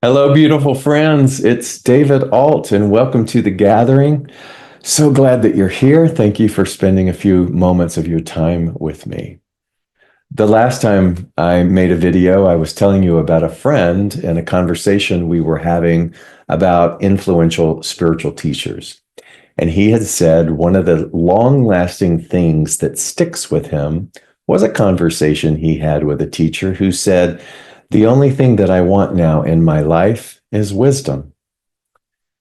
Hello, beautiful friends. It's David Ault, and welcome to the gathering. So glad that you're here. Thank you for spending a few moments of your time with me. The last time I made a video, I was telling you about a friend and a conversation we were having about influential spiritual teachers. And he had said one of the long-lasting things that sticks with him was a conversation he had with a teacher who said, "The only thing that I want now in my life is wisdom."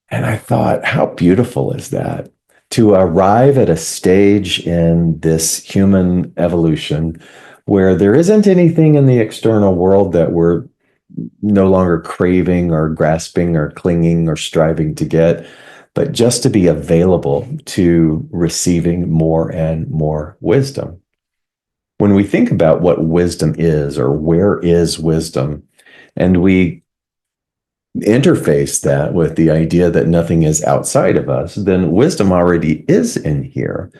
And I thought, how beautiful is that? To arrive at a stage in this human evolution where there isn't anything in the external world that we're no longer craving or grasping or clinging or striving to get, but just to be available to receiving more and more wisdom. When we think about what wisdom is or where is wisdom, and we interface that with the idea that nothing is outside of us, then wisdom already is in here.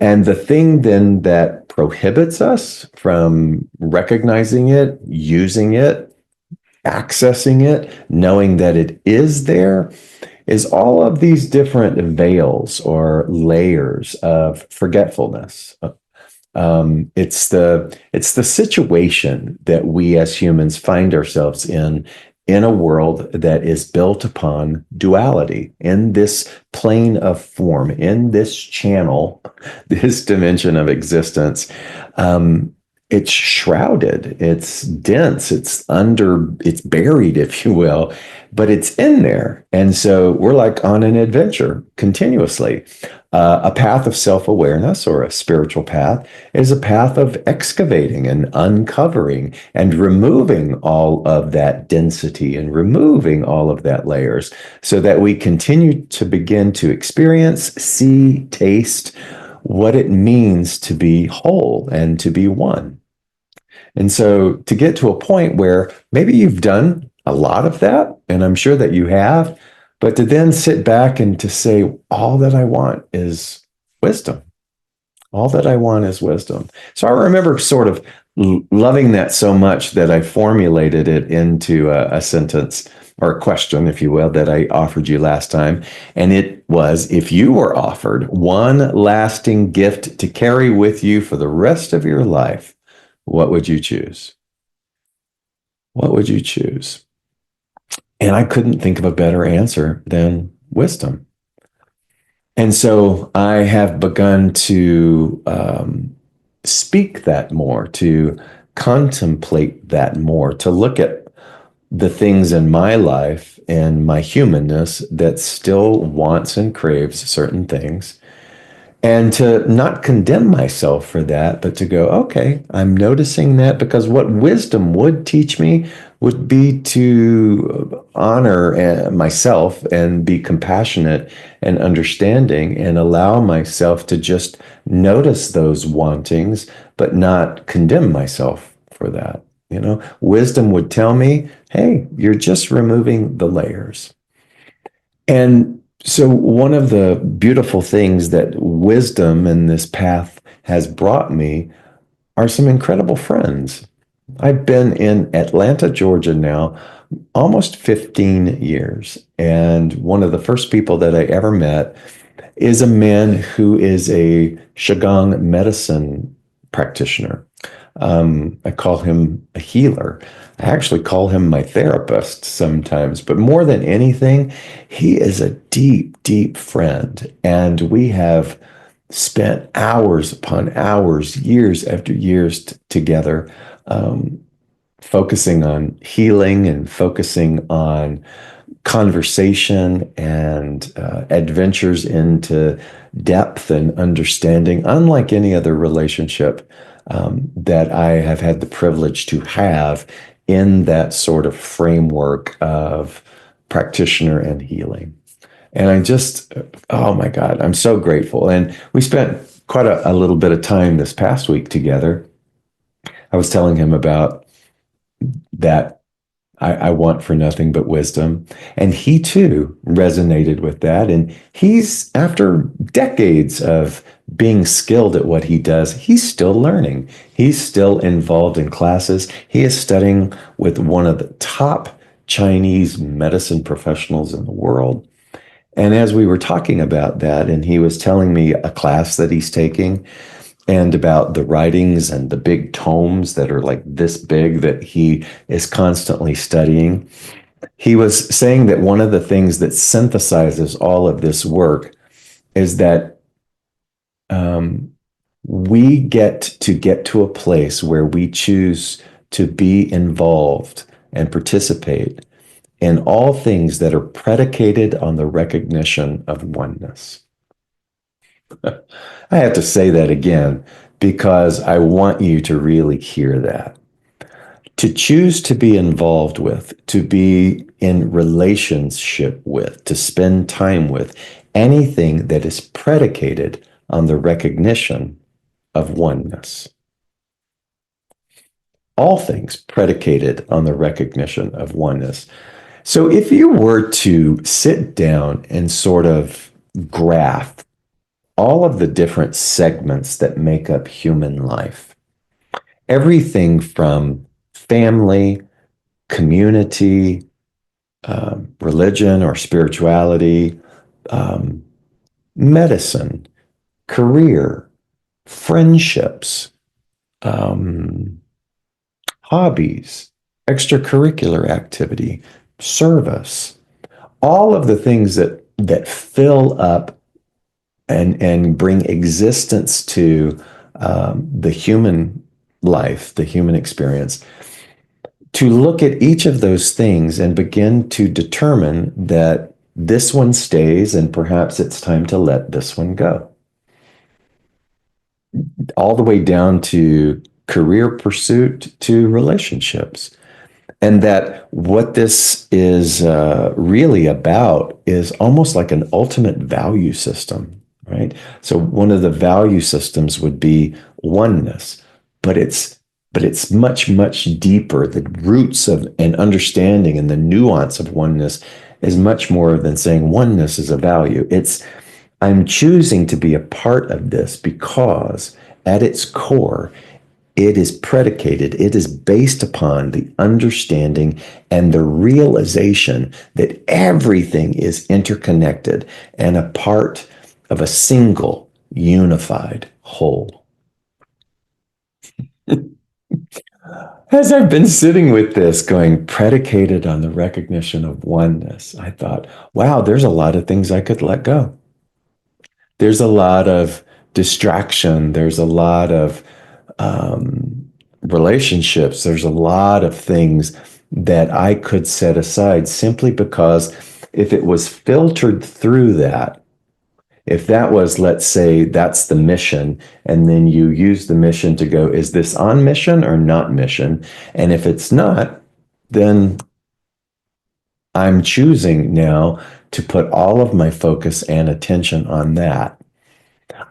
And the thing then that prohibits us from recognizing it, using it, accessing it, knowing that it is there, is all of these different veils or layers of forgetfulness. It's the situation that we as humans find ourselves in a world that is built upon duality, in this plane of form, in this channel, this dimension of existence. It's shrouded, it's dense, it's buried, if you will, but it's in there. And so we're like on an adventure continuously. A path of self-awareness or a spiritual path is a path of excavating and uncovering and removing all of that density and removing all of that layers so that we continue to begin to experience, see, taste what it means to be whole and to be one. And so to get to a point where maybe you've done a lot of that, and I'm sure that you have, but to then sit back and to say, all that I want is wisdom. All that I want is wisdom. So I remember sort of loving that so much that I formulated it into a sentence or a question, if you will, that I offered you last time. And it was, if you were offered one lasting gift to carry with you for the rest of your life, what would you choose? What would you choose? And I couldn't think of a better answer than wisdom. And so I have begun to speak that more, to contemplate that more, to look at the things in my life and my humanness that still wants and craves certain things, and to not condemn myself for that, but to go, okay, I'm noticing that, because what wisdom would teach me would be to honor myself and be compassionate and understanding and allow myself to just notice those wantings, but not condemn myself for that. You know, wisdom would tell me, hey, you're just removing the layers. And so, one of the beautiful things that wisdom and this path has brought me are some incredible friends. I've been in Atlanta, Georgia now almost 15 years. And one of the first people that I ever met is a man who is a Qigong medicine practitioner. I call him a healer. I actually call him my therapist sometimes, but more than anything, he is a deep, deep friend. And we have spent hours upon hours, years after years together, focusing on healing and focusing on conversation and adventures into depth and understanding, unlike any other relationship that I have had the privilege to have in that sort of framework of practitioner and healing. And I just, oh my God, I'm so grateful. And we spent quite a little bit of time this past week together. I was telling him about that I want for nothing but wisdom. And he too resonated with that. And he's, after decades of being skilled at what he does, he's still learning. He's still involved in classes. He is studying with one of the top Chinese medicine professionals in the world. And as we were talking about that, and he was telling me a class that he's taking and about the writings and the big tomes that are like this big that he is constantly studying, he was saying that one of the things that synthesizes all of this work is that we get to a place where we choose to be involved and participate in all things that are predicated on the recognition of oneness. I have to say that again because I want you to really hear that. To choose to be involved with, to be in relationship with, to spend time with anything that is predicated on the recognition of oneness. All things predicated on the recognition of oneness. So if you were to sit down and sort of graph all of the different segments that make up human life, everything from family, community, religion or spirituality, medicine, career, friendships, hobbies, extracurricular activity, service, all of the things that fill up and bring existence to the human life, the human experience, to look at each of those things and begin to determine that this one stays and perhaps it's time to let this one go. All the way down to career pursuit to relationships. And that what this is really about is almost like an ultimate value system, right? So one of the value systems would be oneness, but it's much, much deeper. The roots of and understanding and the nuance of oneness is much more than saying oneness is a value. It's I'm choosing to be a part of this because at its core, it is predicated, it is based upon the understanding and the realization that everything is interconnected and a part of a single, unified whole. As I've been sitting with this, going predicated on the recognition of oneness, I thought, wow, there's a lot of things I could let go. There's a lot of distraction. There's a lot of relationships. There's a lot of things that I could set aside simply because if it was filtered through that, if that was, let's say, that's the mission, and then you use the mission to go, is this on mission or not mission? And if it's not, then I'm choosing now to put all of my focus and attention on that.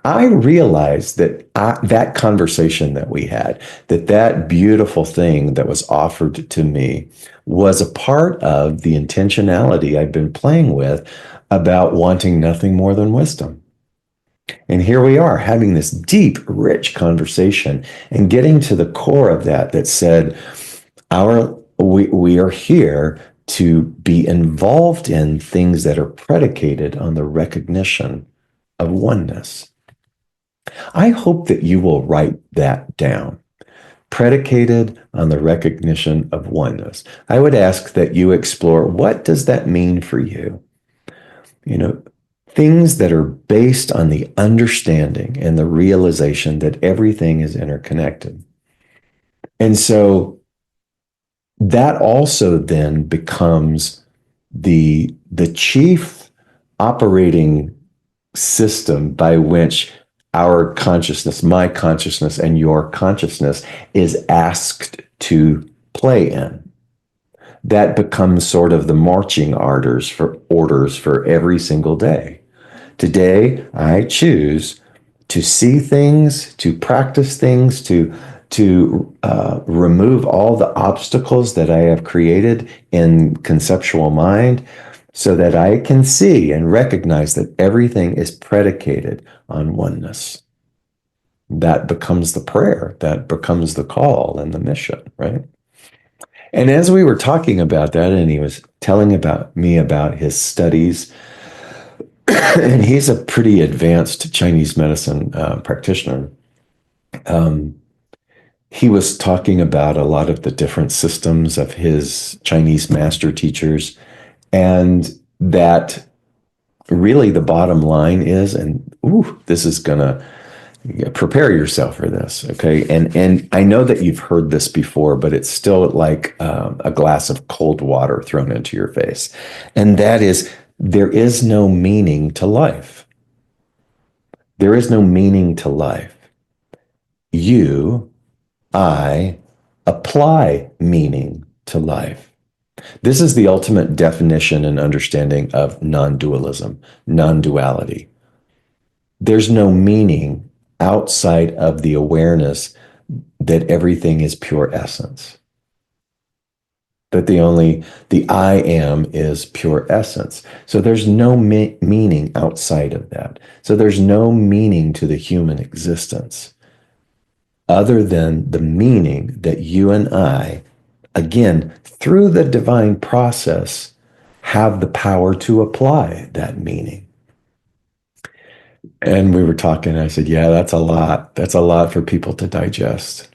I realized that that conversation that we had, that beautiful thing that was offered to me was a part of the intentionality I've been playing with about wanting nothing more than wisdom. And here we are having this deep, rich conversation and getting to the core of that said, we are here to be involved in things that are predicated on the recognition of oneness. I hope that you will write that down. Predicated on the recognition of oneness. I would ask that you explore, what does that mean for you? Things that are based on the understanding and the realization that everything is interconnected. And so that also then becomes the chief operating system by which our consciousness, my consciousness, and your consciousness is asked to play in. That becomes sort of the marching orders for every single day. Today, I choose to see things, to practice things, to remove all the obstacles that I have created in conceptual mind, so that I can see and recognize that everything is predicated on oneness. That becomes the prayer, that becomes the call and the mission, right? And as we were talking about that, and he was telling about me about his studies, and he's a pretty advanced Chinese medicine practitioner. Um, he was talking about a lot of the different systems of his Chinese master teachers, and that really the bottom line is, and ooh, this is gonna prepare yourself for this, okay? And I know that you've heard this before, but it's still like a glass of cold water thrown into your face, and that is there is no meaning to life. There is no meaning to life. You, I, apply meaning to life. This is the ultimate definition and understanding of non-dualism, non-duality. There's no meaning outside of the awareness that everything is pure essence. That the I am is pure essence. So there's no meaning outside of that. So there's no meaning to the human existence other than the meaning that you and I, again, through the divine process, have the power to apply that meaning. And we were talking, and I said, yeah, that's a lot. That's a lot for people to digest.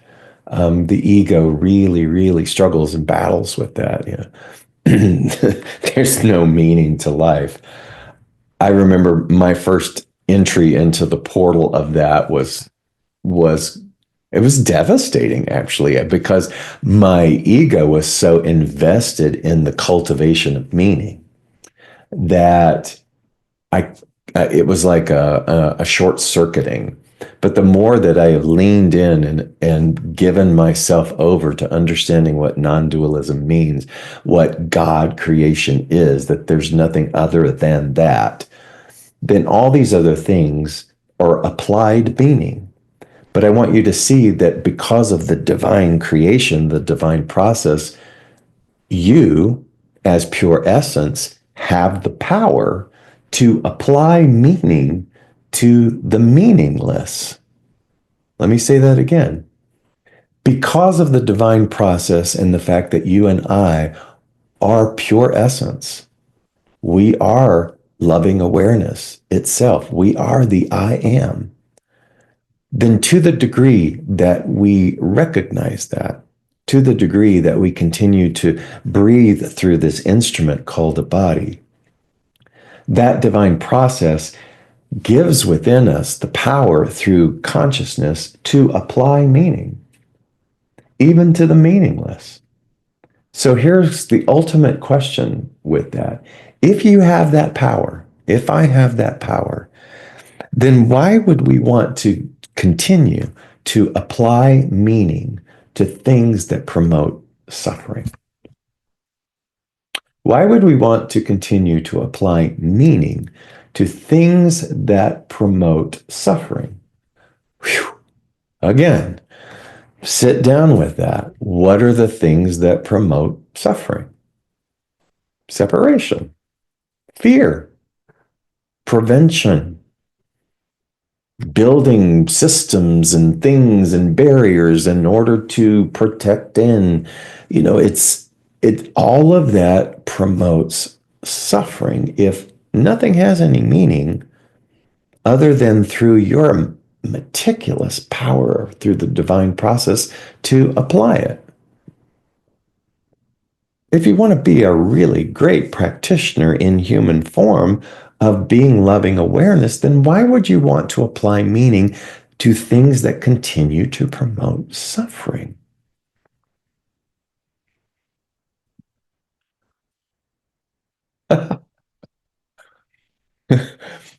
The ego really, really struggles and battles with that. You know? There's no meaning to life. I remember my first entry into the portal of that was it was devastating actually because my ego was so invested in the cultivation of meaning that I it was like a short circuiting. But the more that I have leaned in and given myself over to understanding what non-dualism means, what God creation is, that there's nothing other than that, then all these other things are applied meaning. But I want you to see that because of the divine creation, the divine process, you, as pure essence, have the power to apply meaning to the meaningless. Let me say that again. Because of the divine process and the fact that you and I are pure essence, we are loving awareness itself. We are the I am. Then, to the degree that we recognize that, to the degree that we continue to breathe through this instrument called a body, that divine process gives within us the power through consciousness to apply meaning, even to the meaningless. So here's the ultimate question with that. If you have that power, if I have that power, then why would we want to continue to apply meaning to things that promote suffering? Why would we want to continue to apply meaning to things that promote suffering? Whew. Again, sit down with that. What are the things that promote suffering? Separation, fear, prevention, building systems and things and barriers in order to protect it all of that promotes suffering if nothing has any meaning other than through your meticulous power through the divine process to apply it. If you want to be a really great practitioner in human form of being loving awareness, then why would you want to apply meaning to things that continue to promote suffering?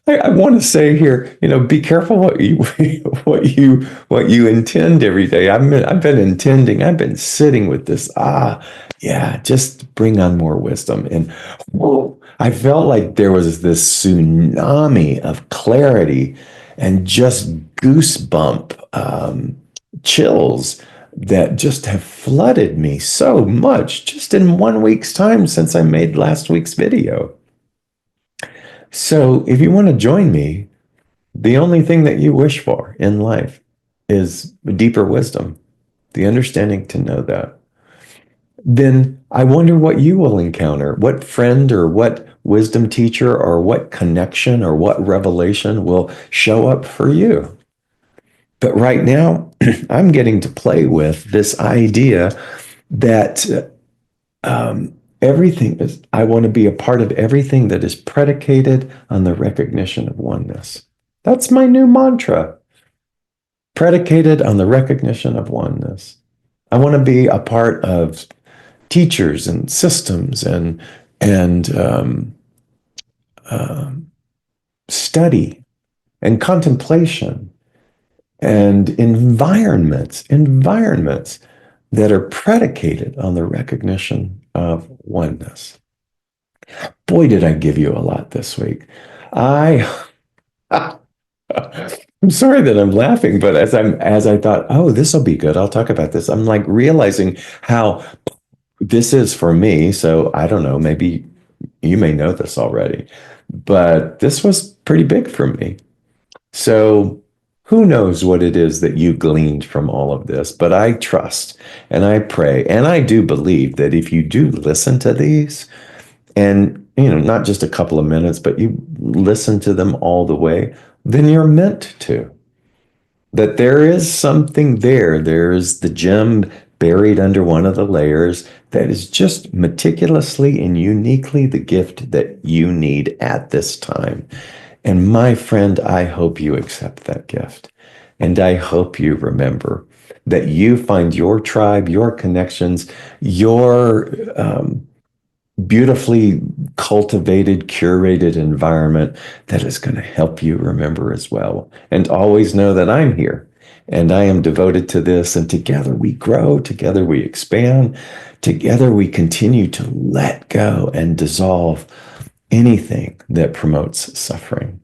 I want to say here, be careful what you what you intend every day. I've been intending. I've been sitting with this. Yeah, just bring on more wisdom. And whoa, I felt like there was this tsunami of clarity and just goosebump chills that just have flooded me so much just in 1 week's time since I made last week's video. So if you want to join me, the only thing that you wish for in life is deeper wisdom, the understanding to know that. then I wonder what you will encounter. What friend or what wisdom teacher or what connection or what revelation will show up for you. But right now, I'm getting to play with this idea that everything is, I want to be a part of everything that is predicated on the recognition of oneness. That's my new mantra, predicated on the recognition of oneness. I want to be a part of teachers and systems and um, study and contemplation and environments that are predicated on the recognition of oneness. Boy, did I give you a lot this week. I I'm sorry that I'm laughing, but as I thought, oh, this will be good. I'll talk about this. I'm like realizing how this is for me. So I don't know, maybe you may know this already, but this was pretty big for me. So who knows what it is that you gleaned from all of this, but I trust and I pray and I do believe that if you do listen to these and, not just a couple of minutes, but you listen to them all the way, then you're meant to. That there is something there. There's the gem buried under one of the layers that is just meticulously and uniquely the gift that you need at this time. And my friend, I hope you accept that gift. And I hope you remember that you find your tribe, your connections, your beautifully cultivated, curated environment that is going to help you remember as well. And always know that I'm here and I am devoted to this. And together we grow, together we expand, together we continue to let go and dissolve anything that promotes suffering.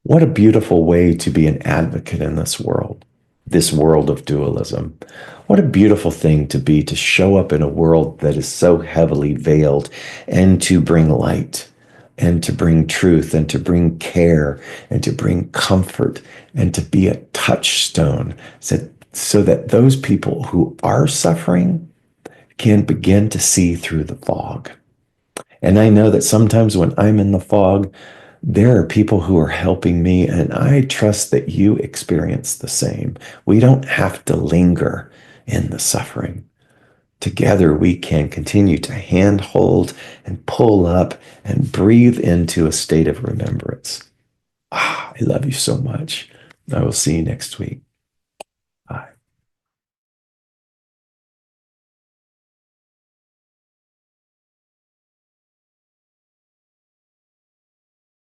What a beautiful way to be an advocate in this world of dualism. What a beautiful thing to be, to show up in a world that is so heavily veiled and to bring light and to bring truth and to bring care and to bring comfort and to be a touchstone so that those people who are suffering can begin to see through the fog. And I know that sometimes when I'm in the fog, there are people who are helping me, and I trust that you experience the same. We don't have to linger in the suffering. Together, we can continue to handhold and pull up and breathe into a state of remembrance. I love you so much. I will see you next week.